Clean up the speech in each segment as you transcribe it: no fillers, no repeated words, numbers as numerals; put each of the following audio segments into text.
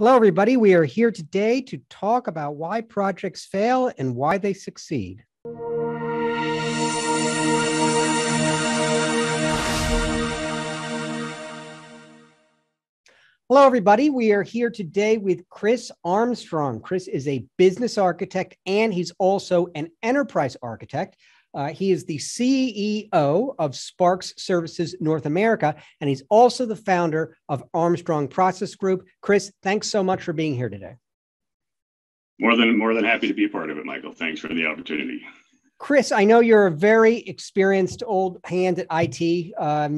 Hello, everybody. We are here today to talk about why projects fail and why they succeed. Hello, everybody. We are here today with Chris Armstrong. Chris is a business architect, and he's also an enterprise architect. He is the CEO of Sparx Services North America, and he's also the founder of Armstrong Process Group. Chris, thanks so much for being here today. More than happy to be a part of it, Michael. Thanks for the opportunity. Chris, I know you're a very experienced old hand at IT,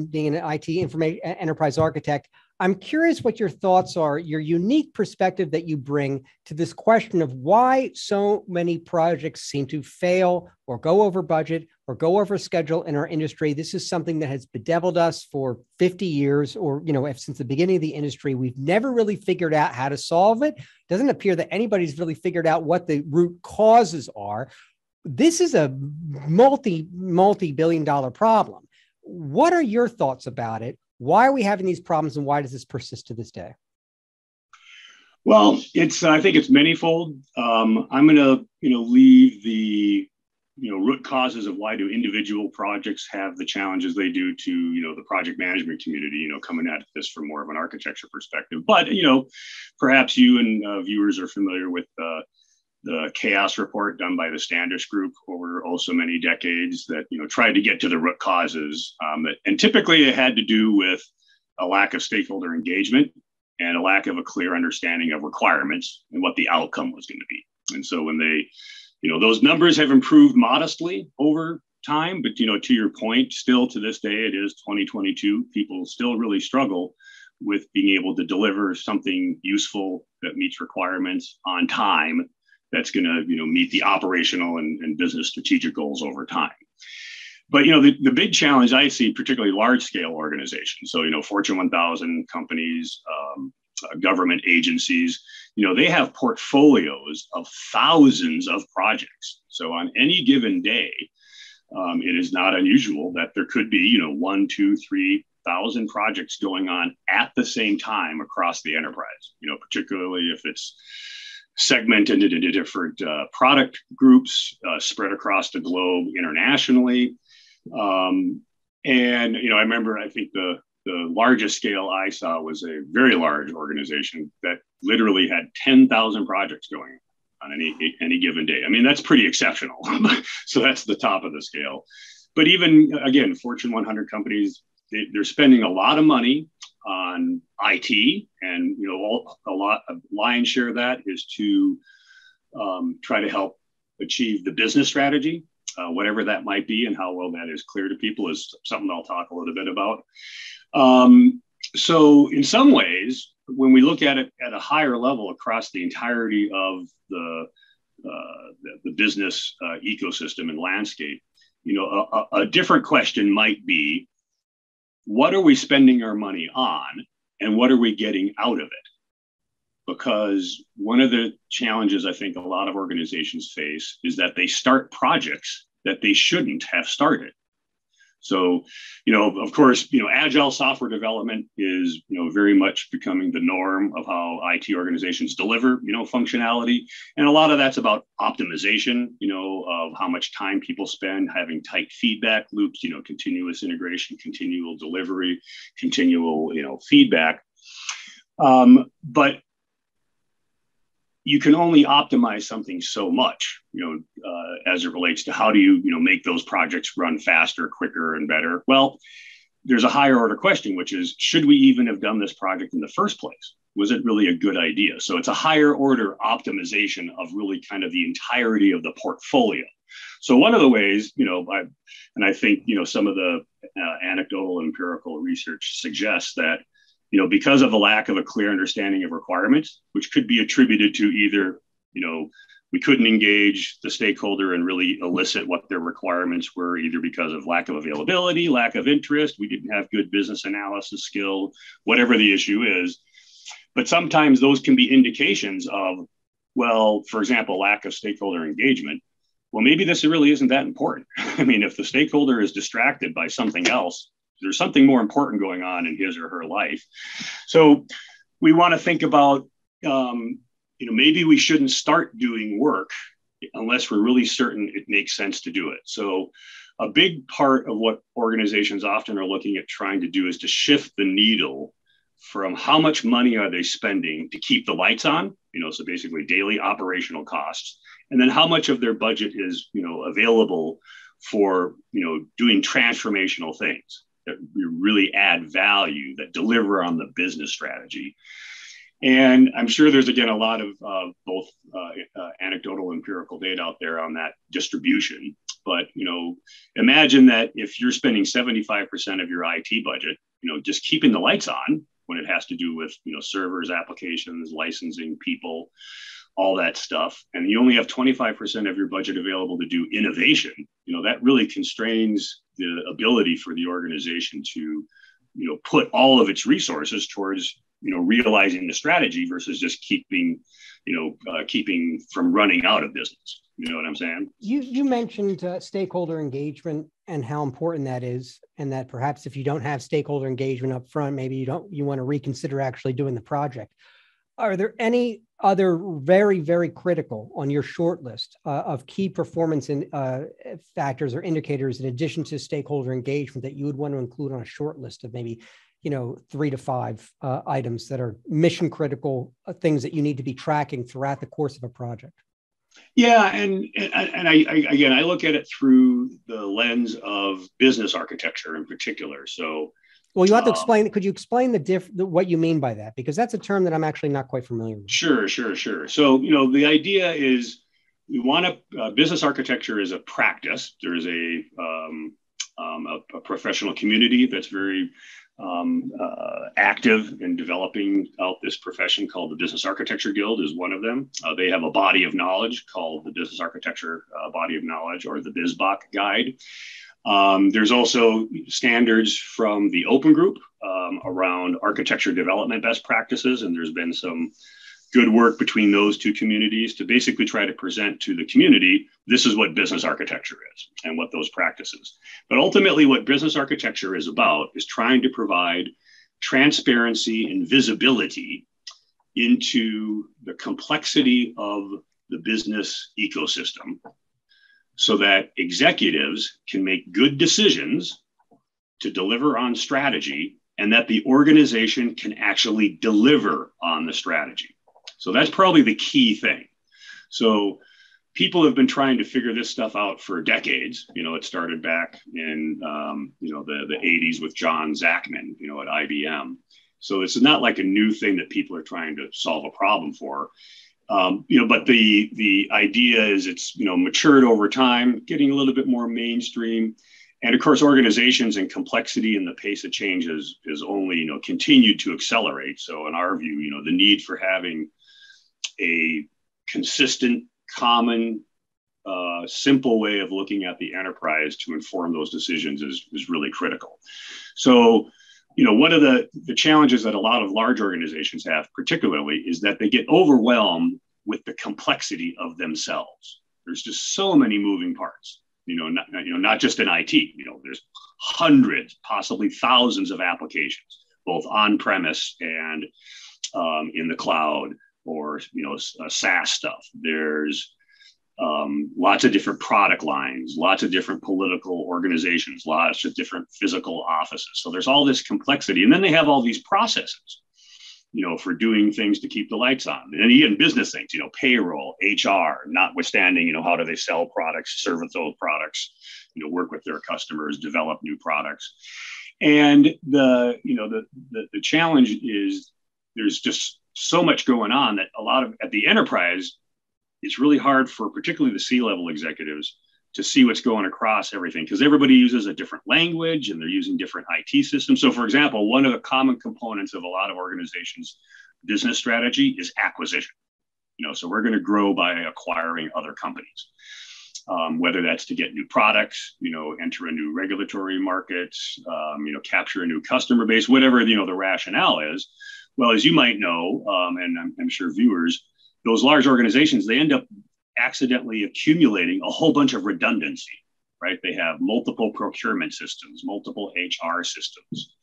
being an IT information enterprise architect. I'm curious what your thoughts are, your unique perspective that you bring to this question of why so many projects seem to fail or go over budget or go over schedule in our industry. This is something that has bedeviled us for 50 years or, since the beginning of the industry. We've never really figured out how to solve it. It doesn't appear that anybody's really figured out what the root causes are. This is a multi-billion-dollar problem. What are your thoughts about it? Why are we having these problems, and why does this persist to this day? Well, I think it's manifold. I'm going to, leave the, root causes of why do individual projects have the challenges they do to, the project management community, coming at this from more of an architecture perspective. But, perhaps you and viewers are familiar with the chaos report done by the Standish Group over so many decades that, tried to get to the root causes. And typically it had to do with a lack of stakeholder engagement and a lack of a clear understanding of requirements and what the outcome was going to be. And so when they, those numbers have improved modestly over time, but, to your point, still to this day, it is 2022, people still really struggle with being able to deliver something useful that meets requirements on time. That's going to, meet the operational and business strategic goals over time. But, the big challenge I see, particularly large scale organizations, so, Fortune 1000 companies, government agencies, they have portfolios of thousands of projects. So on any given day, it is not unusual that there could be, 1, 2, 3,000 projects going on at the same time across the enterprise, particularly if it's segmented into different product groups spread across the globe internationally. And, I remember, I think the largest scale I saw was a very large organization that literally had 10,000 projects going on any given day. I mean, that's pretty exceptional. So that's the top of the scale. But even, again, Fortune 100 companies, they're spending a lot of money on IT, and a lion's share of that is to try to help achieve the business strategy, whatever that might be, and how well that is clear to people is something I'll talk a little bit about. So in some ways, when we look at it at a higher level across the entirety of the business ecosystem and landscape, a different question might be, what are we spending our money on, and what are we getting out of it? Because one of the challenges I think a lot of organizations face is that they start projects that they shouldn't have started. So, of course, agile software development is, very much becoming the norm of how IT organizations deliver, functionality. And a lot of that's about optimization, of how much time people spend, having tight feedback loops, continuous integration, continual delivery, continual, feedback. But you can only optimize something so much, as it relates to how do you, make those projects run faster, quicker, and better. Well, there's a higher order question, which is, should we even have done this project in the first place? Was it really a good idea? So it's a higher order optimization of really kind of the entirety of the portfolio. So one of the ways, I think, some of the anecdotal and empirical research suggests that, because of the lack of a clear understanding of requirements, which could be attributed to either, we couldn't engage the stakeholder and really elicit what their requirements were, either because of lack of availability, lack of interest, we didn't have good business analysis skill, whatever the issue is. But sometimes those can be indications of, well, for example, lack of stakeholder engagement. Well, maybe this really isn't that important. I mean, if the stakeholder is distracted by something else, there's something more important going on in his or her life. So we want to think about maybe we shouldn't start doing work unless we're really certain it makes sense to do it. So a big part of what organizations often are looking at trying to do is to shift the needle from how much money are they spending to keep the lights on, so basically daily operational costs, and then how much of their budget is, available for, doing transformational things that really add value, that deliver on the business strategy. And I'm sure there's, again, a lot of both anecdotal empirical data out there on that distribution. But, imagine that if you're spending 75% of your IT budget, just keeping the lights on when it has to do with, servers, applications, licensing, people, all that stuff, and you only have 25% of your budget available to do innovation, that really constrains the ability for the organization to, put all of its resources towards, realizing the strategy versus just keeping from running out of business. You know what I'm saying? You mentioned stakeholder engagement and how important that is, and that perhaps if you don't have stakeholder engagement up front, maybe you want to reconsider actually doing the project. Are there any other very, very critical on your short list of key performance factors or indicators in addition to stakeholder engagement that you would want to include on a short list of maybe 3 to 5 items that are mission critical things that you need to be tracking throughout the course of a project? Yeah, and I look at it through the lens of business architecture in particular. So, well, you have to explain. Could you explain what you mean by that? Because that's a term that I'm actually not quite familiar with. Sure. So, the idea is we want business architecture is a practice. There's a professional community that's very active in developing out this profession called the Business Architecture Guild is one of them. They have a body of knowledge called the Business Architecture Body of Knowledge, or the BizBoc Guide. There's also standards from the Open Group around architecture development best practices, and there's been some good work between those two communities to basically try to present to the community, this is what business architecture is and what those practices. But ultimately what business architecture is about is trying to provide transparency and visibility into the complexity of the business ecosystem so that executives can make good decisions to deliver on strategy and that the organization can actually deliver on the strategy. So that's probably the key thing. So people have been trying to figure this stuff out for decades. It started back in, the 80s with John Zachman, at IBM. So it's not like a new thing that people are trying to solve a problem for. But the idea is it's, matured over time, getting a little bit more mainstream. And of course, organizations and complexity and the pace of change is only, continued to accelerate. So in our view, the need for having a consistent, common, simple way of looking at the enterprise to inform those decisions is really critical. So, one of the challenges that a lot of large organizations have particularly is that they get overwhelmed with the complexity of themselves. There's just so many moving parts, not just in IT, there's hundreds, possibly thousands of applications, both on-premise and in the cloud, or SaaS stuff. There's lots of different product lines, lots of different political organizations, lots of different physical offices. So there's all this complexity, and then they have all these processes, for doing things to keep the lights on, and even business things, payroll, HR, notwithstanding, how do they sell products, service those products, work with their customers, develop new products, and the challenge is there's just so much going on that at the enterprise, it's really hard for particularly the C-level executives to see what's going across everything because everybody uses a different language and they're using different IT systems. So for example, one of the common components of a lot of organizations' business strategy is acquisition. So we're going to grow by acquiring other companies, whether that's to get new products, enter a new regulatory market, capture a new customer base, whatever, the rationale is. Well, as you might know, and I'm sure viewers, those large organizations, they end up accidentally accumulating a whole bunch of redundancy, right? They have multiple procurement systems, multiple HR systems.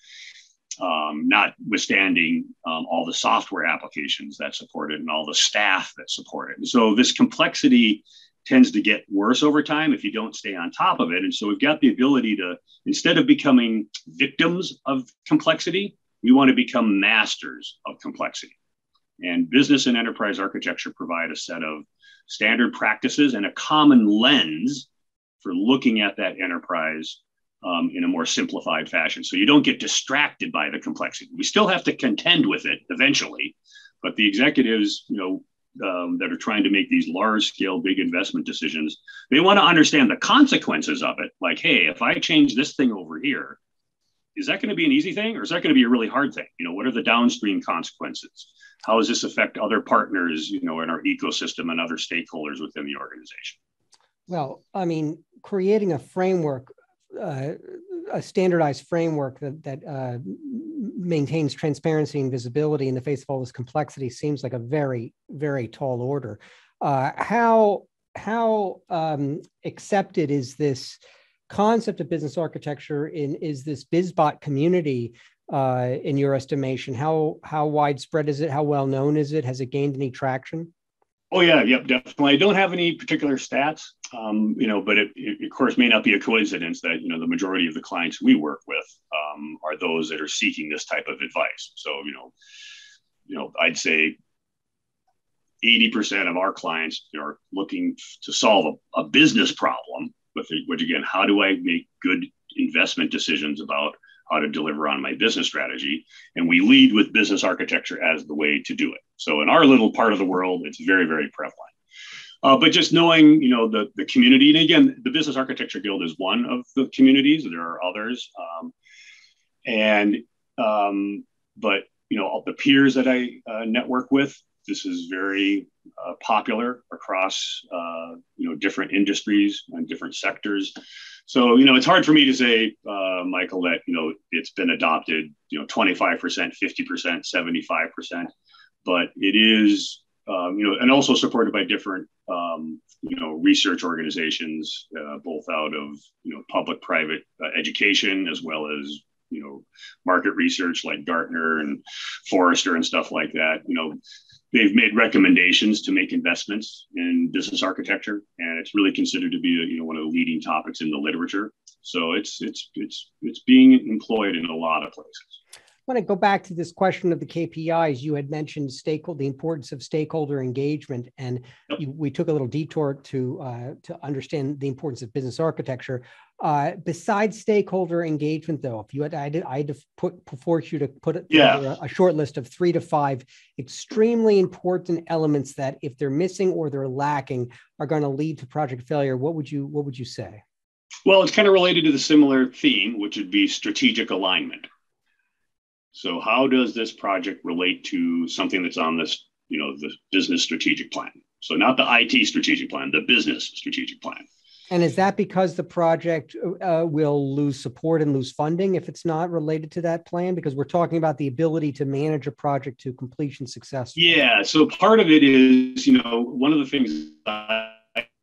notwithstanding all the software applications that support it and all the staff that support it. And so this complexity tends to get worse over time if you don't stay on top of it. And so we've got the ability to, instead of becoming victims of complexity, we want to become masters of complexity. And business and enterprise architecture provide a set of standard practices and a common lens for looking at that enterprise in a more simplified fashion. So you don't get distracted by the complexity. We still have to contend with it eventually, but the executives, that are trying to make these large scale, big investment decisions, they want to understand the consequences of it. Like, hey, if I change this thing over here, is that going to be an easy thing or is that going to be a really hard thing? What are the downstream consequences? How does this affect other partners, in our ecosystem and other stakeholders within the organization? Well, I mean, creating a framework, a standardized framework that maintains transparency and visibility in the face of all this complexity seems like a very, very tall order. How accepted is this concept of business architecture is this BizBot community in your estimation? How widespread is it? How well known is it? Has it gained any traction? Oh yeah, yep, definitely. I don't have any particular stats, but it of course may not be a coincidence that the majority of the clients we work with are those that are seeking this type of advice. So I'd say 80% of our clients are looking to solve a business problem. Which again, how do I make good investment decisions about how to deliver on my business strategy? And we lead with business architecture as the way to do it. So in our little part of the world, it's very, very prevalent. But just knowing, the community, and again, the Business Architecture Guild is one of the communities. There are others, but the peers that I network with, this is very popular across different industries and different sectors. So it's hard for me to say, Michael, that it's been adopted 25%, 50%, 75%, but it is and also supported by different research organizations, both out of public-private education as well as market research like Gartner and Forrester and stuff like that. They've made recommendations to make investments in business architecture, and it's really considered to be one of the leading topics in the literature. So it's being employed in a lot of places. I want to go back to this question of the KPIs. You had mentioned the importance of stakeholder engagement, and we took a little detour to understand the importance of business architecture. Besides stakeholder engagement, though, if you I had to force you to put together a short list of 3 to 5 extremely important elements that, if they're missing or they're lacking, are going to lead to project failure, what would you say? Well, it's kind of related to the similar theme, which would be strategic alignment. So how does this project relate to something that's on this, the business strategic plan? So not the IT strategic plan, the business strategic plan. And is that because the project will lose support and lose funding if it's not related to that plan? Because we're talking about the ability to manage a project to completion successfully. Yeah. So part of it is, one of the things I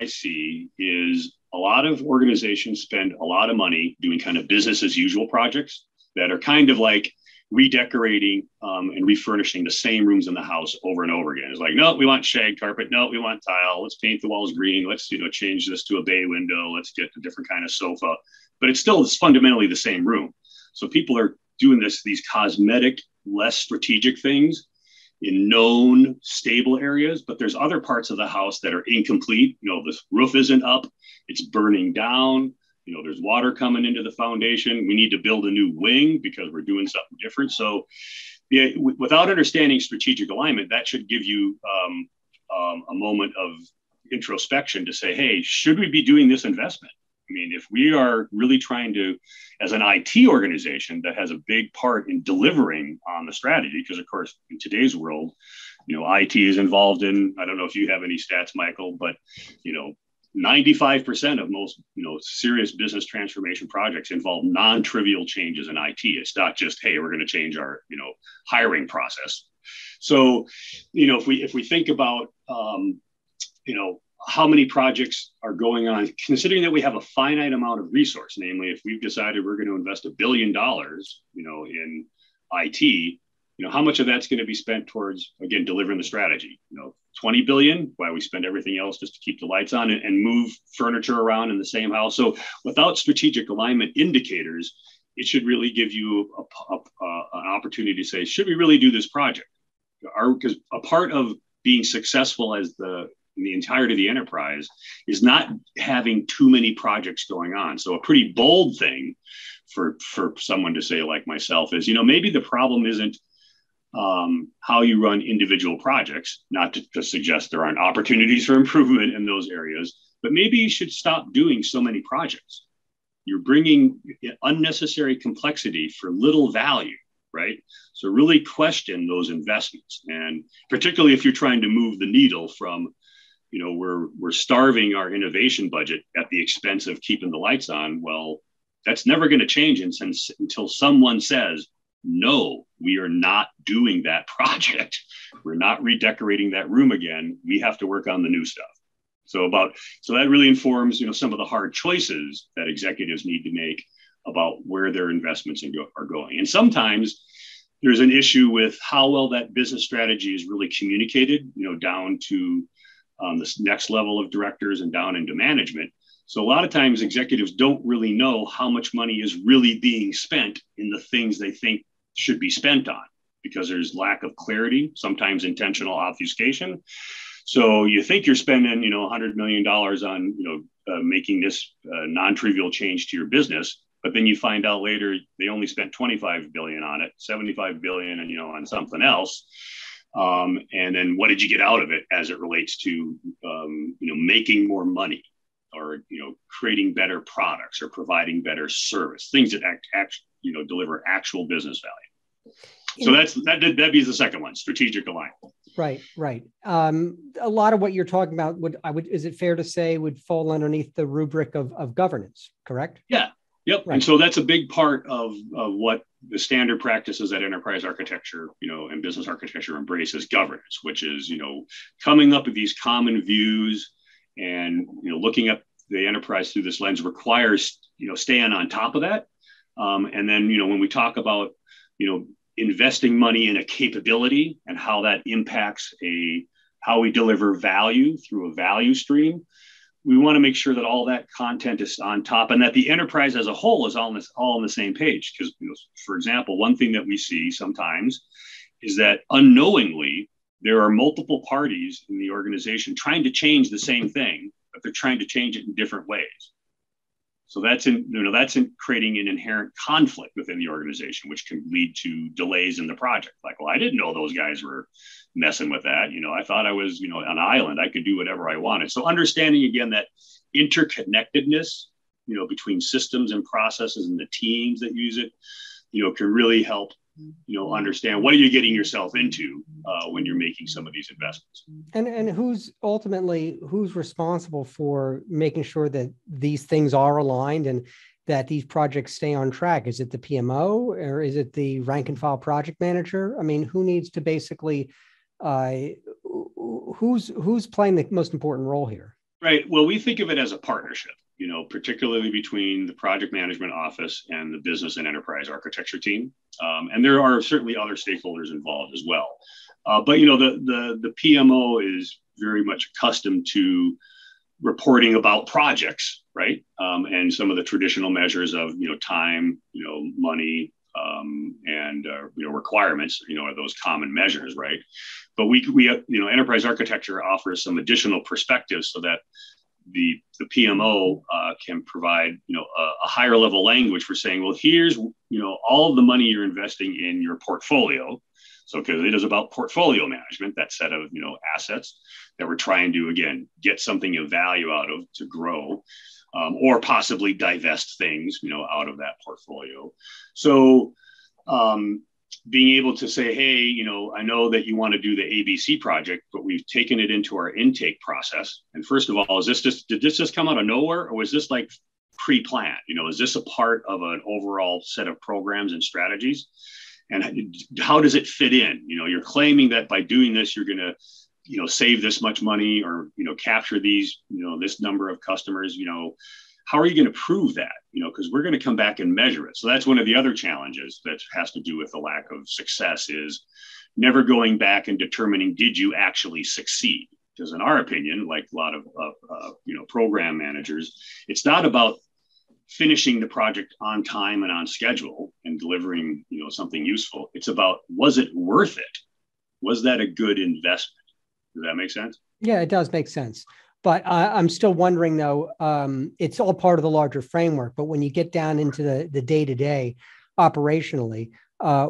see is a lot of organizations spend a lot of money doing kind of business as usual projects that are kind of like redecorating and refurnishing the same rooms in the house over and over again. It's like, no, we want shag carpet. No, we want tile. Let's paint the walls green. Let's, change this to a bay window. Let's get a different kind of sofa. But it's fundamentally the same room. So people are doing these cosmetic, less strategic things in known stable areas, but there's other parts of the house that are incomplete. The roof isn't up. It's burning down. There's water coming into the foundation. We need to build a new wing because we're doing something different. So without understanding strategic alignment, that should give you a moment of introspection to say, hey, should we be doing this investment? I mean, if we are really trying to, as an IT organization that has a big part in delivering on the strategy, because of course, in today's world, IT is involved in, I don't know if you have any stats, Michael, but, 95% of most, serious business transformation projects involve non-trivial changes in IT. It's not just, hey, we're going to change our, hiring process. So, if we think about, how many projects are going on, considering that we have a finite amount of resource, namely, if we've decided we're going to invest $1 billion, in IT, how much of that's going to be spent towards, again, delivering the strategy? 20 billion, why we spend everything else just to keep the lights on and move furniture around in the same house. So without strategic alignment indicators, it should really give you an opportunity to say, should we really do this project? Because a part of being successful as the entirety of the enterprise is not having too many projects going on. So a pretty bold thing for someone to say like myself is, maybe the problem isn't how you run individual projects, not to suggest there aren't opportunities for improvement in those areas, but maybe you should stop doing so many projects. You're bringing unnecessary complexity for little value, right? So really question those investments. And particularly if you're trying to move the needle from, we're starving our innovation budget at the expense of keeping the lights on. Well, that's never going to change until someone says, no, we are not doing that project. We're not redecorating that room again. We have to work on the new stuff. So that really informs, some of the hard choices that executives need to make about where their investments are going. And sometimes there's an issue with how well that business strategy is really communicated, down to this next level of directors and down into management. So a lot of times executives don't really know how much money is really being spent in the things they think should be spent on, because there's lack of clarity, sometimes intentional obfuscation. So you think you're spending, $100 million on, making this non-trivial change to your business, but then you find out later they only spent 25 billion on it, 75 billion, and on something else. And then what did you get out of it as it relates to, making more money, or creating better products, or providing better service, things that deliver actual business value. So that'd be the second one, strategic alignment. Right. A lot of what you're talking about is it fair to say would fall underneath the rubric of governance, correct? Yeah. Yep. Right. And so that's a big part of what the standard practices that enterprise architecture, and business architecture embraces governance, which is, coming up with these common views and, looking at the enterprise through this lens requires, staying on top of that. And then, when we talk about, investing money in a capability and how that impacts how we deliver value through a value stream, we want to make sure that all that content is on top and that the enterprise as a whole is all on the same page. Because, for example, one thing that we see sometimes is that unknowingly, there are multiple parties in the organization trying to change the same thing, but they're trying to change it in different ways. So that's in creating an inherent conflict within the organization, which can lead to delays in the project. Like, well, I didn't know those guys were messing with that. I thought I was, an island. I could do whatever I wanted. So understanding again that interconnectedness, between systems and processes and the teams that use it, can really help, understand what are you getting yourself into when you're making some of these investments. And who's responsible for making sure that these things are aligned and that these projects stay on track? Is it the PMO or is it the rank and file project manager? I mean, who needs to basically, who's playing the most important role here? Right. Well, we think of it as a partnership, particularly between the project management office and the business and enterprise architecture team. And there are certainly other stakeholders involved as well. But, the PMO is very much accustomed to reporting about projects, right? And some of the traditional measures of, time, money, and requirements, are those common measures, right? But we enterprise architecture offers some additional perspectives so that the PMO can provide a higher level language for saying, well, here's all of the money you're investing in your portfolio. So because it is about portfolio management, that set of assets that we're trying to again get something of value out of to grow, or possibly divest things out of that portfolio. So being able to say, hey, I know that you want to do the ABC project, but we've taken it into our intake process. And first of all, did this just come out of nowhere, or was this like pre-planned? Is this a part of an overall set of programs and strategies? And how does it fit in? You're claiming that by doing this, you're going to, save this much money or, capture these, this number of customers, how are you going to prove that? Because we're going to come back and measure it. So that's one of the other challenges that has to do with the lack of success, is never going back and determining, did you actually succeed? Because in our opinion, like a lot of program managers, it's not about finishing the project on time and on schedule and delivering something useful. It's about, was it worth it? Was that a good investment? Does that make sense? Yeah, it does make sense. But I'm still wondering, though, it's all part of the larger framework. But when you get down into the day-to-day operationally,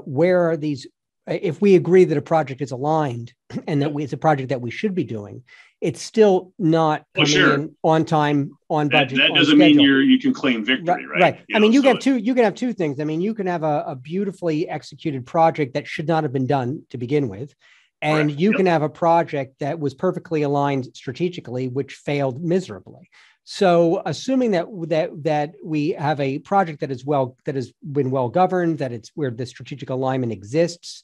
where are these? If we agree that a project is aligned and that it's a project that we should be doing, it's still not coming in on time, on budget. That doesn't mean you can claim victory, right? Right. I mean, you can have two things. I mean, you can have a beautifully executed project that should not have been done to begin with. And you can have a project that was perfectly aligned strategically, which failed miserably. So, assuming that we have a project that has been well governed, that it's where the strategic alignment exists,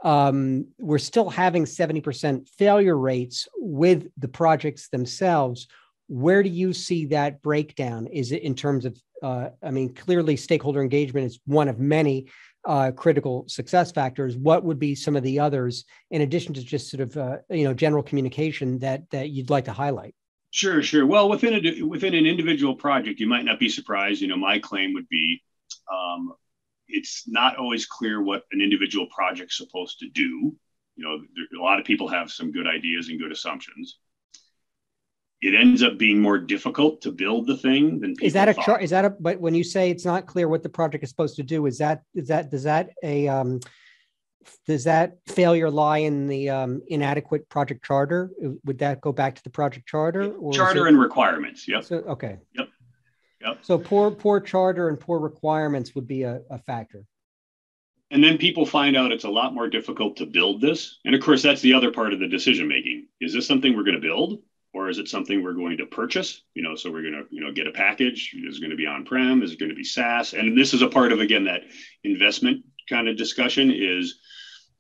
we're still having 70% failure rates with the projects themselves. Where do you see that breakdown? Is it in terms of? Clearly, stakeholder engagement is one of many critical success factors. What would be some of the others, in addition to just sort of general communication, that you'd like to highlight? Sure. Well, within an individual project, you might not be surprised. My claim would be, it's not always clear what an individual project's supposed to do. A lot of people have some good ideas and good assumptions. It ends up being more difficult to build the thing than people thought. But when you say it's not clear what the project is supposed to do, does that failure lie in the inadequate project charter? Would that go back to the project charter? Or charter and requirements. Yep. So, okay. Yep. So poor charter and poor requirements would be a factor. And then people find out it's a lot more difficult to build this. And of course, that's the other part of the decision making. Is this something we're going to build? Or is it something we're going to purchase? So we're going to, get a package. Is it going to be on-prem? Is it going to be SaaS? And this is a part of, again, that investment kind of discussion is,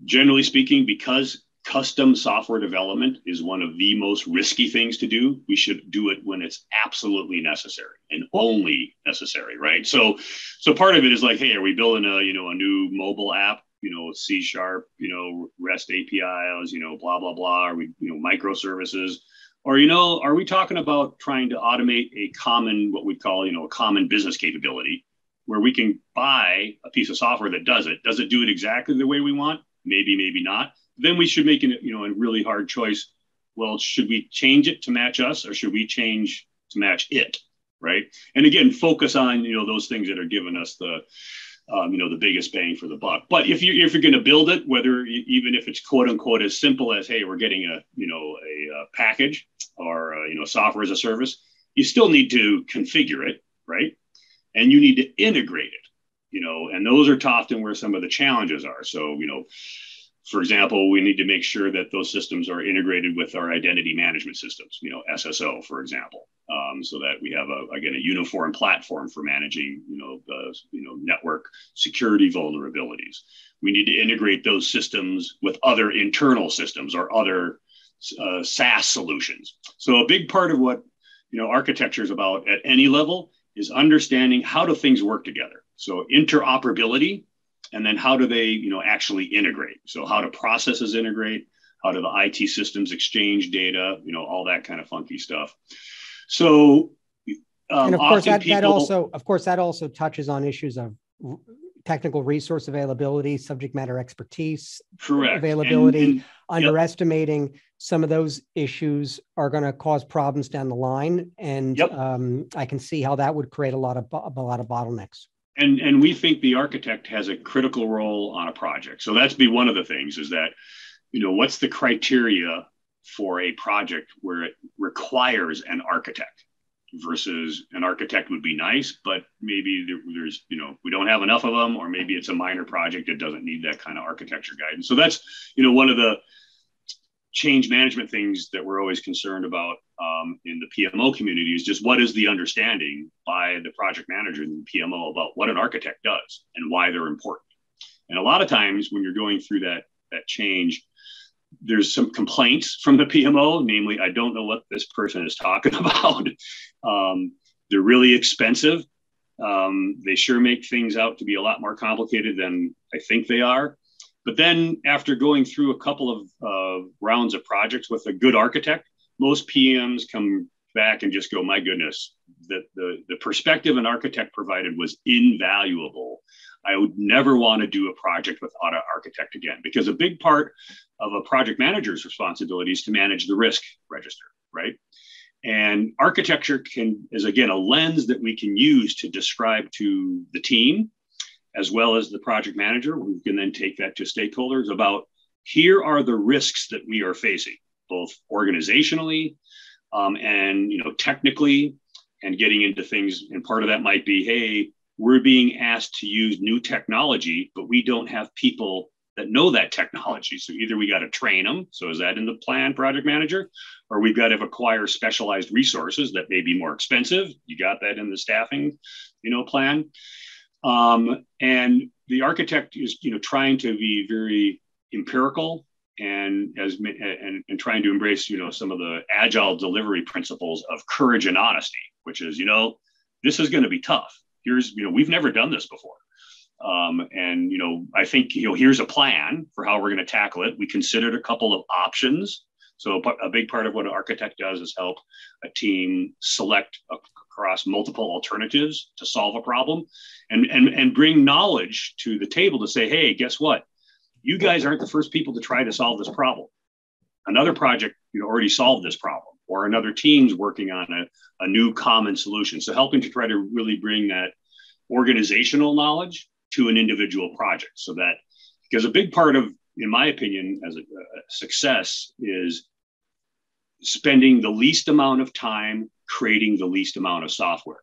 generally speaking, because custom software development is one of the most risky things to do, we should do it when it's absolutely necessary and only necessary, right? So part of it is like, hey, are we building a new mobile app? C#, REST APIs, blah, blah, blah. Are we, microservices? Or, are we talking about trying to automate a common, what we call, a common business capability where we can buy a piece of software that does it? Does it do it exactly the way we want? Maybe, maybe not. Then we should make a really hard choice. Well, should we change it to match us, or should we change to match it? Right. And again, focus on, those things that are giving us the biggest bang for the buck. But if you're going to build it, even if it's quote unquote as simple as, hey, we're getting a package or software as a service, you still need to configure it, right? And you need to integrate it, and those are often where some of the challenges are. So, for example, we need to make sure that those systems are integrated with our identity management systems, SSO, for example, so that we have a uniform platform for managing, the network security vulnerabilities. We need to integrate those systems with other internal systems or other SaaS solutions. So a big part of what architecture is about at any level is understanding how do things work together. So interoperability. And then how do they, actually integrate? So how do processes integrate? How do the IT systems exchange data? All that kind of funky stuff. So, and of course, that also touches on issues of technical resource availability, subject matter expertise, correct, availability. And underestimating some of those issues are going to cause problems down the line, and I can see how that would create a lot of bottlenecks. And we think the architect has a critical role on a project. So that's be one of the things is that, what's the criteria for a project where it requires an architect versus an architect would be nice, but maybe there's, we don't have enough of them, or maybe it's a minor project that doesn't need that kind of architecture guidance. So that's, one of the change management things that we're always concerned about in the PMO community is just what is the understanding by the project manager and the PMO about what an architect does and why they're important. And a lot of times when you're going through that change, there's some complaints from the PMO, namely, I don't know what this person is talking about. They're really expensive. They sure make things out to be a lot more complicated than I think they are. But then after going through a couple of rounds of projects with a good architect, most PMs come back and just go, my goodness, the perspective an architect provided was invaluable. I would never want to do a project without an architect again, because a big part of a project manager's responsibility is to manage the risk register, right? And architecture is, again, a lens that we can use to describe to the team, as well as the project manager. We can then take that to stakeholders about, here are the risks that we are facing, both organizationally and technically, and getting into things. And part of that might be, hey, we're being asked to use new technology, but we don't have people that know that technology. So either we got to train them. So is that in the plan, project manager? Or we've got to acquire specialized resources that may be more expensive. You got that in the staffing, plan. And the architect is, trying to be very empirical and trying to embrace, some of the agile delivery principles of courage and honesty, which is, this is going to be tough. We've never done this before. I think, here's a plan for how we're going to tackle it. We considered a couple of options. So a big part of what an architect does is help a team select across multiple alternatives to solve a problem, and bring knowledge to the table to say, hey, guess what? You guys aren't the first people to try to solve this problem. Another project already solved this problem, or another team's working on a new common solution. So helping to try to really bring that organizational knowledge to an individual project, so that, because a big part of, in my opinion, as a success is spending the least amount of time creating the least amount of software,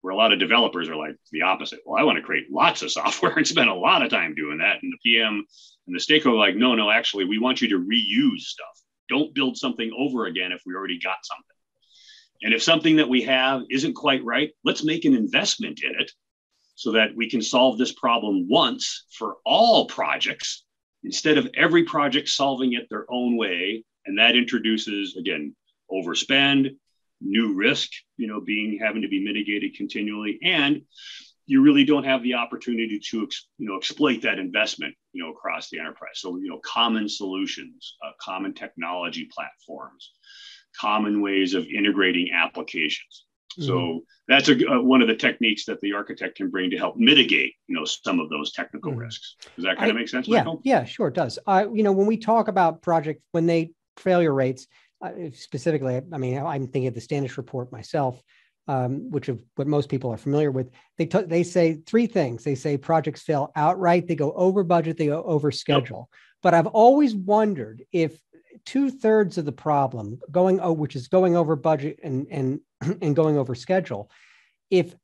where a lot of developers are like the opposite. Well, I want to create lots of software and spend a lot of time doing that. And the PM and the stakeholder are like, no, actually, we want you to reuse stuff. Don't build something over again if we already got something. And if something that we have isn't quite right, let's make an investment in it so that we can solve this problem once for all projects, instead of every project solving it their own way. And that introduces, again, overspend, new risk, having to be mitigated continually. And you really don't have the opportunity to, exploit that investment, across the enterprise. So, common solutions, common technology platforms, common ways of integrating applications. Mm-hmm. So that's one of the techniques that the architect can bring to help mitigate, some of those technical risks. Does that kind of make sense, Michael? Yeah, sure, it does. When we talk about project, when they failure rates, specifically, I'm thinking of the Standish report myself, which of what most people are familiar with. They say three things. They say projects fail outright, they go over budget, they go over schedule. Yep. But I've always wondered if 2/3 of the problem which is going over budget and going over schedule, if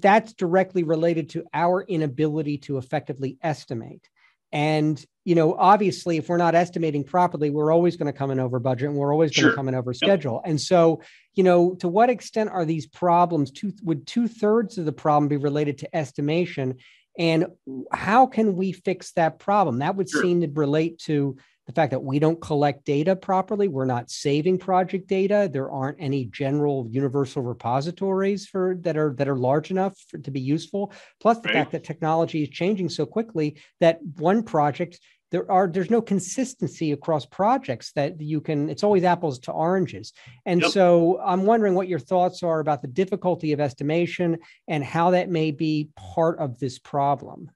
that's directly related to our inability to effectively estimate. And, obviously, if we're not estimating properly, we're always going to come in over budget, and we're always going to come in over schedule. And so, to what extent are these problems, would 2/3 of the problem be related to estimation? And how can we fix that problem? That would seem to relate to the fact that we don't collect data properly. We're not saving project data. There aren't any general universal repositories that are large enough to be useful. Plus the fact that technology is changing so quickly that one project, there's no consistency across projects that it's always apples to oranges. And so I'm wondering what your thoughts are about the difficulty of estimation and how that may be part of this problem.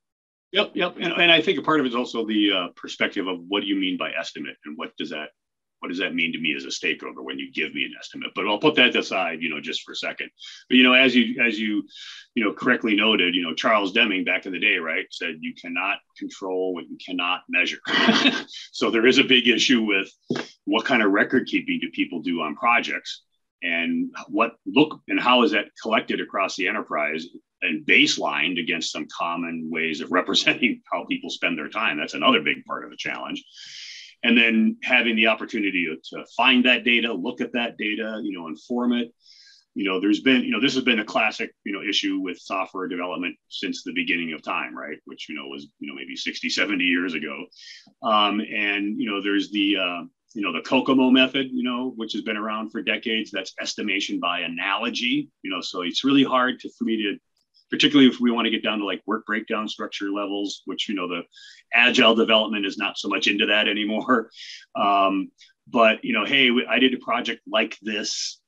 Yep. And I think a part of it is also the perspective of what do you mean by estimate, and what does that mean to me as a stakeholder when you give me an estimate? But I'll put that aside, just for a second. But as you correctly noted, Charles Deming back in the day, right, said you cannot control what you cannot measure. So there is a big issue with what kind of record keeping do people do on projects, and how is that collected across the enterprise and baselined against some common ways of representing how people spend their time. That's another big part of the challenge. And then having the opportunity to find that data, look at that data, inform it. There's been, this has been a classic, issue with software development since the beginning of time, right? Which, was, maybe 60, 70 years ago. And, there's the, the Kokomo method, which has been around for decades. That's estimation by analogy, so it's really hard for me to, particularly if we want to get down to like work breakdown structure levels, which, the agile development is not so much into that anymore. But, hey, I did a project like this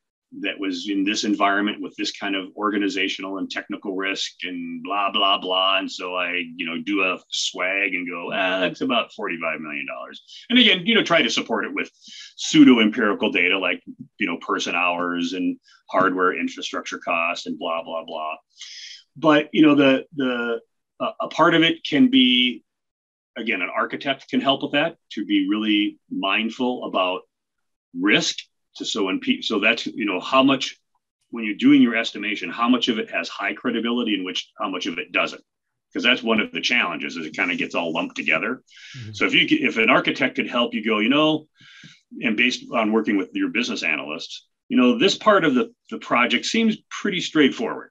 that was in this environment with this kind of organizational and technical risk and blah, blah, blah. And so I, do a swag and go, that's about $45 million. And again, try to support it with pseudo empirical data like, person hours and hardware infrastructure costs and blah, blah, blah. But, a part of it can be, again, an architect can help with that, to be really mindful about risk. So that's, how much, when you're doing your estimation, how much of it has high credibility and how much of it doesn't, because that's one of the challenges, is it kind of gets all lumped together. Mm-hmm. So if an architect could help you go, and based on working with your business analysts, this part of the project seems pretty straightforward,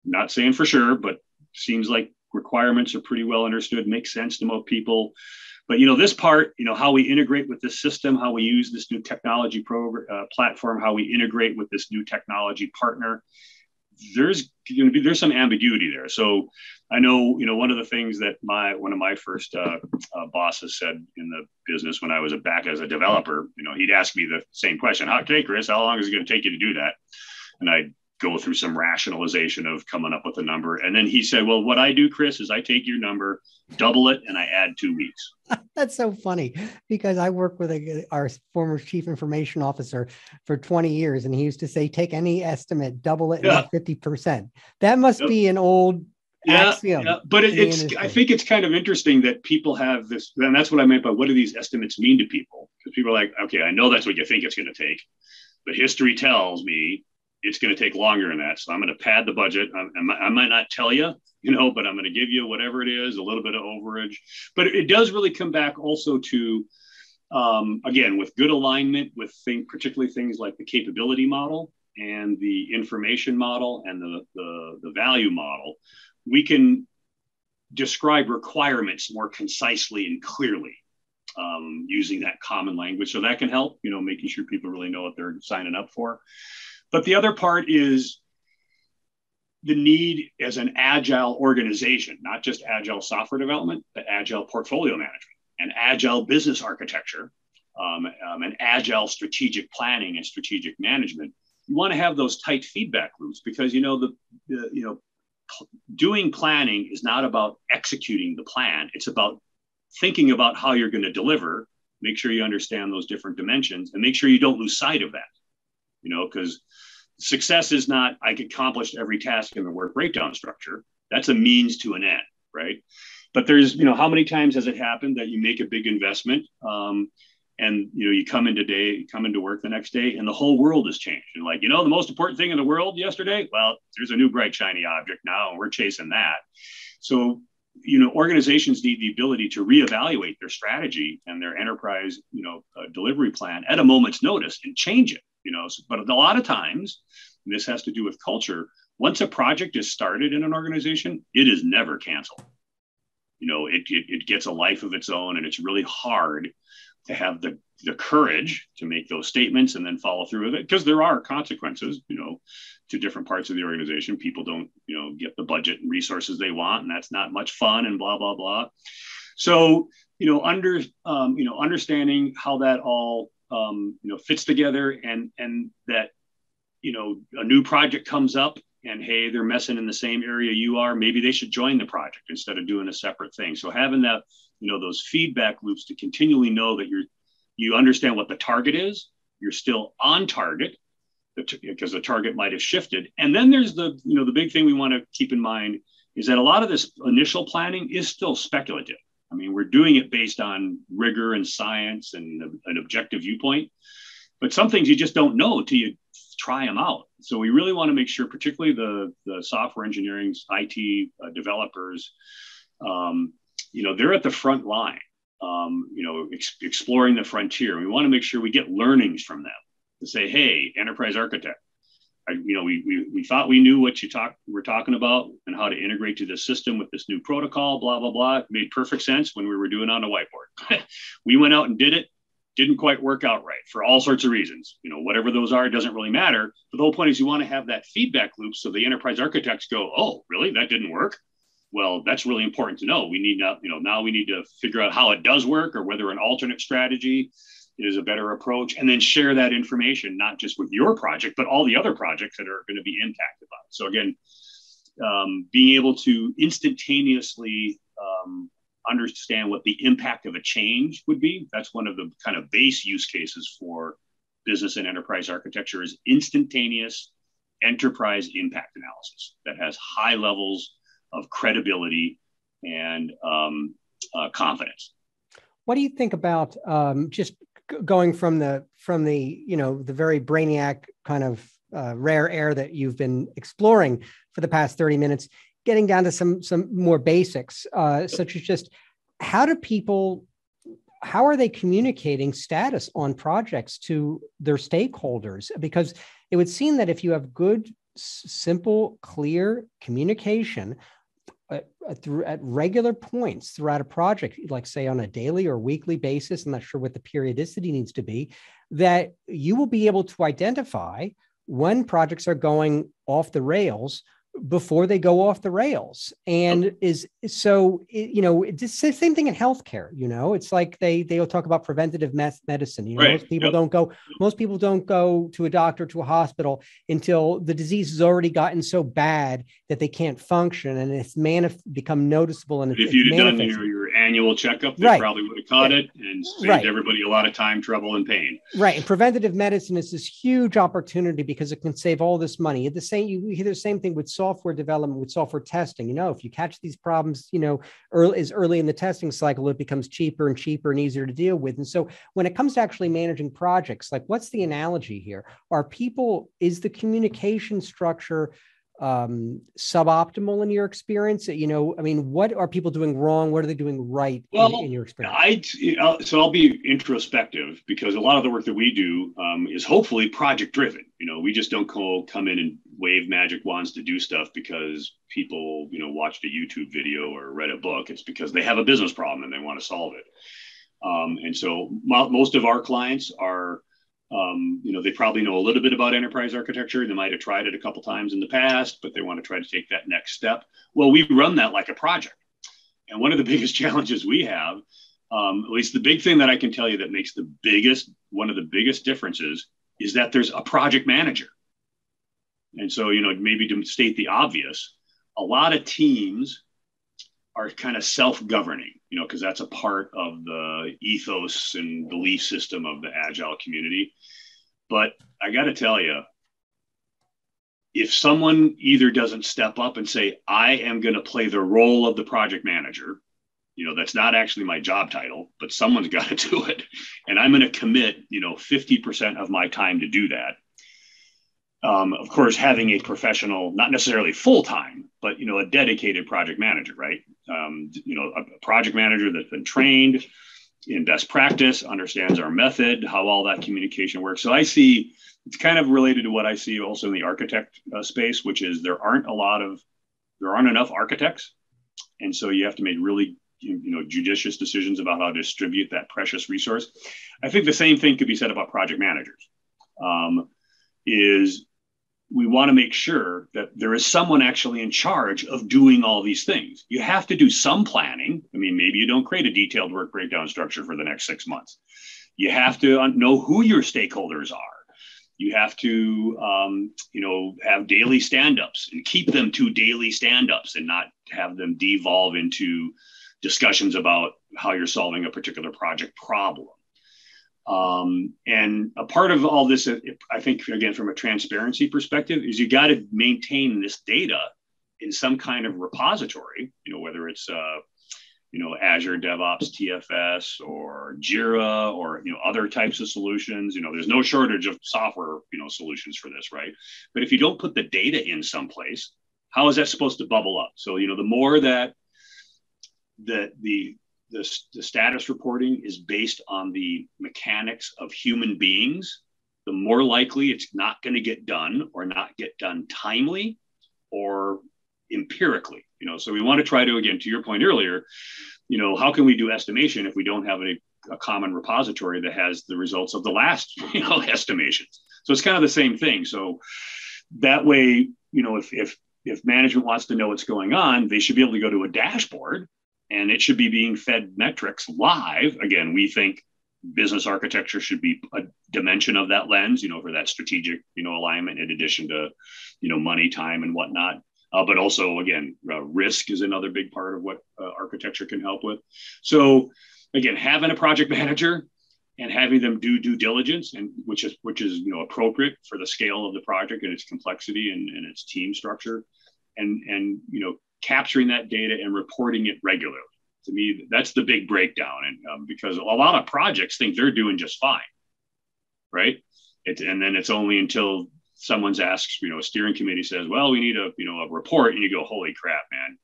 not saying for sure, but seems like requirements are pretty well understood, makes sense to most people. But, this part, how we integrate with this system, how we use this new technology platform, how we integrate with this new technology partner, there's some ambiguity there. So I know, one of the things that one of my first bosses said in the business when I was back as a developer, he'd ask me the same question. Okay, Chris, how long is it going to take you to do that? And I'd go through some rationalization of coming up with a number. And then he said, well, what I do, Chris, is I take your number, double it, and I add 2 weeks. That's so funny, because I worked with our former chief information officer for 20 years. And he used to say, take any estimate, double it, and 50%. That must be an old axiom. Yeah. But I think it's kind of interesting that people have this, and that's what I meant by what do these estimates mean to people? Because people are like, okay, I know that's what you think it's going to take, but history tells me it's going to take longer than that. So I'm going to pad the budget. I might not tell you, but I'm going to give you whatever it is, a little bit of overage. But it does really come back also to, again, with good alignment with particularly things like the capability model and the information model and the value model, we can describe requirements more concisely and clearly using that common language. So that can help, making sure people really know what they're signing up for. But the other part is the need as an agile organization, not just agile software development, but agile portfolio management and agile business architecture, and agile strategic planning and strategic management. You want to have those tight feedback loops, because, doing planning is not about executing the plan. It's about thinking about how you're going to deliver, make sure you understand those different dimensions, and make sure you don't lose sight of that. Because success is not, I accomplished every task in the work breakdown structure. That's a means to an end, right? But there's, how many times has it happened that you make a big investment and, you come into work the next day and the whole world has changed. You're like, the most important thing in the world yesterday? Well, there's a new bright, shiny object now, and we're chasing that. So, organizations need the ability to reevaluate their strategy and their enterprise, delivery plan at a moment's notice and change it. But a lot of times, and this has to do with culture, once a project is started in an organization, it is never canceled. It gets a life of its own, and it's really hard to have the courage to make those statements and then follow through with it, because there are consequences, to different parts of the organization. People don't, get the budget and resources they want, and that's not much fun and blah, blah, blah. So, understanding how that all fits together, and that, a new project comes up and, hey, they're messing in the same area you are, maybe they should join the project instead of doing a separate thing. So having that, those feedback loops to continually know that you understand what the target is, you're still on target, because the target might have shifted. And then there's the big thing we want to keep in mind is that a lot of this initial planning is still speculative. I mean, we're doing it based on rigor and science and an objective viewpoint, but some things you just don't know till you try them out. So we really want to make sure, particularly the software engineering, IT developers, they're at the front line, exploring the frontier. We want to make sure we get learnings from them to say, hey, enterprise architect, we thought we knew what we're talking about and how to integrate to the system with this new protocol, blah, blah, blah. It made perfect sense when we were doing it on a whiteboard. We went out and did it. didn't quite work out right for all sorts of reasons. Whatever those are, it doesn't really matter. But the whole point is you want to have that feedback loop so the enterprise architects go, oh, really? That didn't work? Well, that's really important to know. We need now we need to figure out how it does work or whether an alternate strategy is a better approach, and then share that information, not just with your project, but all the other projects that are going to be impacted by it. So again, being able to instantaneously understand what the impact of a change would be. That's one of the kind of base use cases for business and enterprise architecture, is instantaneous enterprise impact analysis that has high levels of credibility and confidence. What do you think about just going from the the very brainiac kind of rare air that you've been exploring for the past 30 minutes, getting down to some more basics, such as just how are they communicating status on projects to their stakeholders? Because it would seem that if you have good, simple, clear communication at regular points throughout a project, like say on a daily or weekly basis, I'm not sure what the periodicity needs to be, that you will be able to identify when projects are going off the rails before they go off the rails. And it's the same thing in healthcare. It's like they'll talk about preventative medicine. Right. Most people don't go to a doctor, to a hospital until the disease has already gotten so bad that they can't function, and it's become noticeable. And if you'd have done your annual checkup, they probably would have caught it and saved everybody a lot of time, trouble, and pain. Right. And preventative medicine is this huge opportunity because it can save all this money. You hear the same thing with software development, with software testing. If you catch these problems, early in the testing cycle, it becomes cheaper and cheaper and easier to deal with. And so when it comes to actually managing projects, like what's the analogy here? Is the communication structure suboptimal in your experience? What are people doing wrong? What are they doing right in your experience? So I'll be introspective, because a lot of the work that we do is hopefully project driven. We just don't come in and wave magic wands to do stuff because people, watched a YouTube video or read a book. It's because they have a business problem and they want to solve it. And so most of our clients are, they probably know a little bit about enterprise architecture. They might have tried it a couple times in the past, but they want to try to take that next step. Well, we run that like a project. And one of the biggest challenges we have, at least the big thing that I can tell you that makes one of the biggest differences, is that there's a project manager. And so, maybe to state the obvious, a lot of teams are kind of self-governing, because that's a part of the ethos and belief system of the Agile community. But I got to tell you, if someone either doesn't step up and say, I am going to play the role of the project manager, that's not actually my job title, but someone's got to do it. And I'm going to commit, 50% of my time to do that. Of course, having a professional, not necessarily full-time, but, a dedicated project manager, right? A project manager that's been trained in best practice, understands our method, how all that communication works. So I see, it's kind of related to what I see also in the architect space, which is there aren't enough architects. And so you have to make really, judicious decisions about how to distribute that precious resource. I think the same thing could be said about project managers. We want to make sure that there is someone actually in charge of doing all these things. You have to do some planning. Maybe you don't create a detailed work breakdown structure for the next 6 months. You have to know who your stakeholders are. You have to, have daily stand-ups and keep them to daily stand-ups and not have them devolve into discussions about how you're solving a particular project problem. And a part of all this, I think, again, from a transparency perspective, is you got to maintain this data in some kind of repository, whether it's, Azure DevOps, TFS, or Jira, or, other types of solutions. There's no shortage of software, solutions for this, right? But if you don't put the data in someplace, how is that supposed to bubble up? So, the more that the status reporting is based on the mechanics of human beings, the more likely it's not going to get done or not get done timely or empirically. So we want to try to, again, to your point earlier, how can we do estimation if we don't have a a common repository that has the results of the last, estimations. So it's kind of the same thing. So that way, if management wants to know what's going on, they should be able to go to a dashboard, and it should be being fed metrics live. Again, we think business architecture should be a dimension of that lens, for that strategic, alignment, in addition to, money, time, and whatnot. But also, again, risk is another big part of what architecture can help with. So again, having a project manager and having them do due diligence, and which is appropriate for the scale of the project and its complexity and its team structure, and capturing that data and reporting it regularly. To me, that's the big breakdown, and because a lot of projects think they're doing just fine, right? And then it's only until someone's asked, a steering committee says, well, we need a report, and you go, holy crap, man,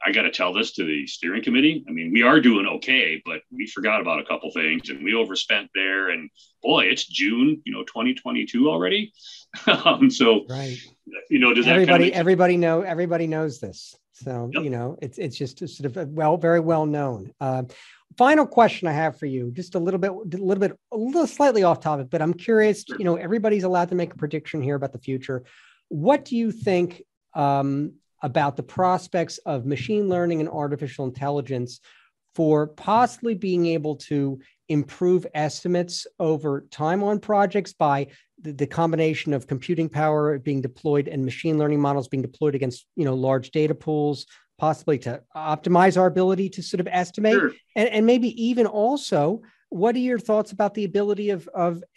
I got to tell this to the steering committee. I mean, we are doing okay, but we forgot about a couple things, and we overspent there, and boy, it's June, 2022 already. So, right. Does everybody knows this. So, yep. It's just sort of very well known. Final question I have for you, just a little slightly off topic, but I'm curious, Sure. Everybody's allowed to make a prediction here about the future. What do you think about the prospects of machine learning and artificial intelligence for possibly being able to improve estimates over time on projects by the combination of computing power being deployed and machine learning models being deployed against, large data pools, possibly to optimize our ability to sort of estimate? Sure. And maybe even also, what are your thoughts about the ability of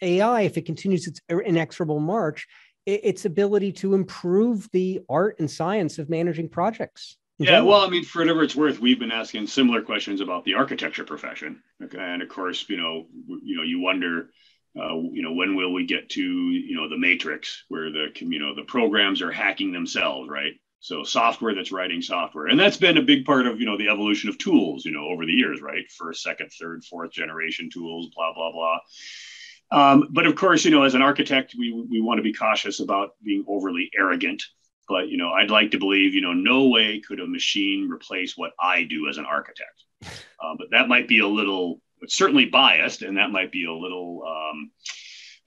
AI, if it continues its inexorable march, its ability to improve the art and science of managing projects? Yeah, well, I mean, for whatever it's worth, we've been asking similar questions about the architecture profession. Okay, and of course, you wonder, when will we get to, the matrix where the programs are hacking themselves, right? So software that's writing software, and that's been a big part of, the evolution of tools, over the years, right? First, second, third, fourth generation tools, blah, blah, blah. But of course, as an architect, we want to be cautious about being overly arrogant. But, I'd like to believe, no way could a machine replace what I do as an architect. But that might be it's certainly biased, and that might be a little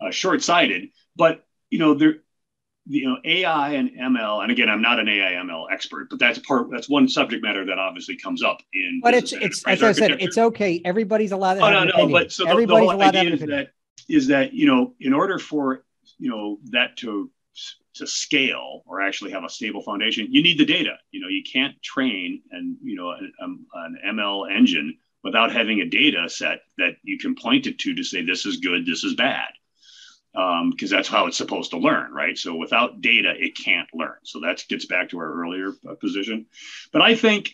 short-sighted. But, AI and ML, and again, I'm not an AI ML expert, but that's one subject matter that obviously comes up in. But it's as I said, it's okay. Everybody's allowed to have an opinion. But so everybody's the whole allowed to have idea an opinion. is that in order for that to scale or actually have a stable foundation, you need the data. You can't train an ML engine without having a data set that you can point it to say this is good, this is bad, because that's how it's supposed to learn, right? So without data, it can't learn. So that gets back to our earlier position. But I think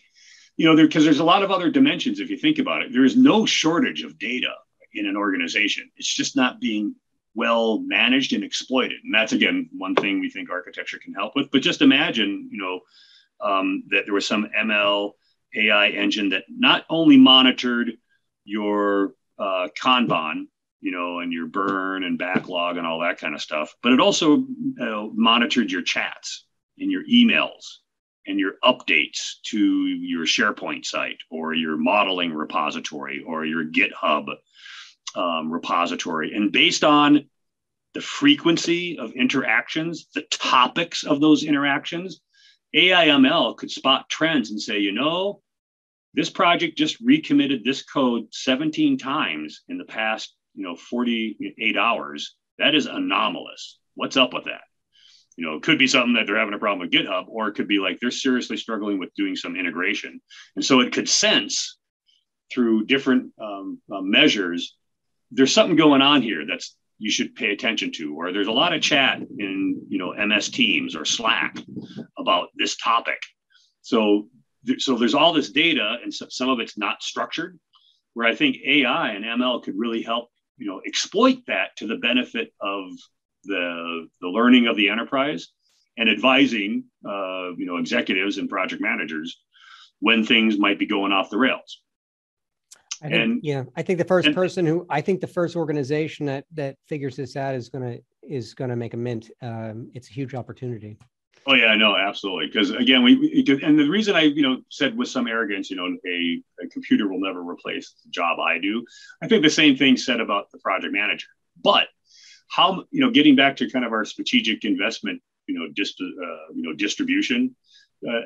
because there's a lot of other dimensions if you think about it. There is no shortage of data in an organization. It's just not being well managed and exploited. And that's, again, one thing we think architecture can help with. But just imagine, that there was some ML AI engine that not only monitored your Kanban, and your burn and backlog and all that kind of stuff, but it also monitored your chats and your emails and your updates to your SharePoint site or your modeling repository or your GitHub repository. And based on the frequency of interactions, the topics of those interactions, AI/ML could spot trends and say, this project just recommitted this code 17 times in the past, 48 hours. That is anomalous. What's up with that? It could be something that they're having a problem with GitHub, or it could be like they're seriously struggling with doing some integration. And so it could sense through different measures, there's something going on here that's you should pay attention to, or there's a lot of chat in MS Teams or Slack about this topic. So there's all this data, and some of it's not structured, where I think AI and ML could really help exploit that to the benefit of the learning of the enterprise and advising executives and project managers when things might be going off the rails. I think the first organization that figures this out is going to make a mint. It's a huge opportunity. Oh yeah, no, absolutely. Because again, and the reason I said with some arrogance, a computer will never replace the job I do. I think the same thing said about the project manager. But how getting back to kind of our strategic investment, distribution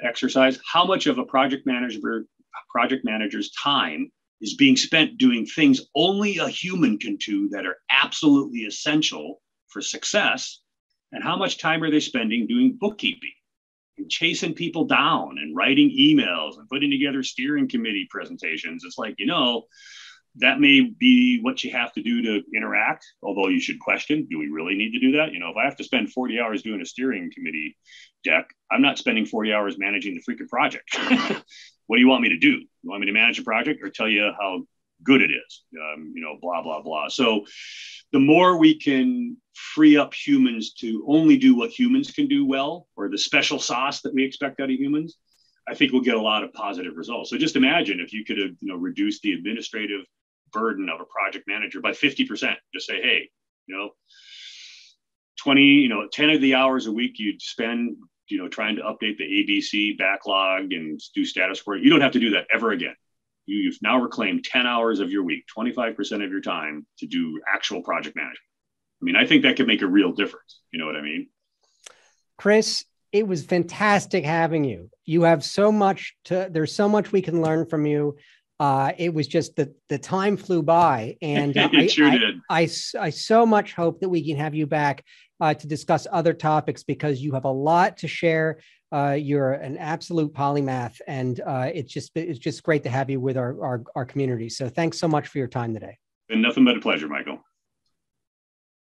exercise, how much of a project manager's time is being spent doing things only a human can do that are absolutely essential for success? And how much time are they spending doing bookkeeping and chasing people down and writing emails and putting together steering committee presentations? It's like, that may be what you have to do to interact, although you should question, do we really need to do that? If I have to spend 40 hours doing a steering committee deck, I'm not spending 40 hours managing the freaking project. What do you want me to do? You want me to manage a project or tell you how good it is? Blah, blah, blah. So the more we can free up humans to only do what humans can do well, or the special sauce that we expect out of humans, I think we'll get a lot of positive results. So just imagine if you could have, reduced the administrative burden of a project manager by 50%. Just say, hey, 10 of the hours a week you'd spend, trying to update the ABC backlog and do status work. You don't have to do that ever again. You've now reclaimed 10 hours of your week, 25% of your time to do actual project management. I mean, I think that could make a real difference. You know what I mean? Chris, it was fantastic having you. You have so much there's so much we can learn from you. It was just the time flew by, and it sure did. I so much hope that we can have you back to discuss other topics, because you have a lot to share. You're an absolute polymath, and it's just great to have you with our community. So thanks so much for your time today. And nothing but a pleasure, Michael.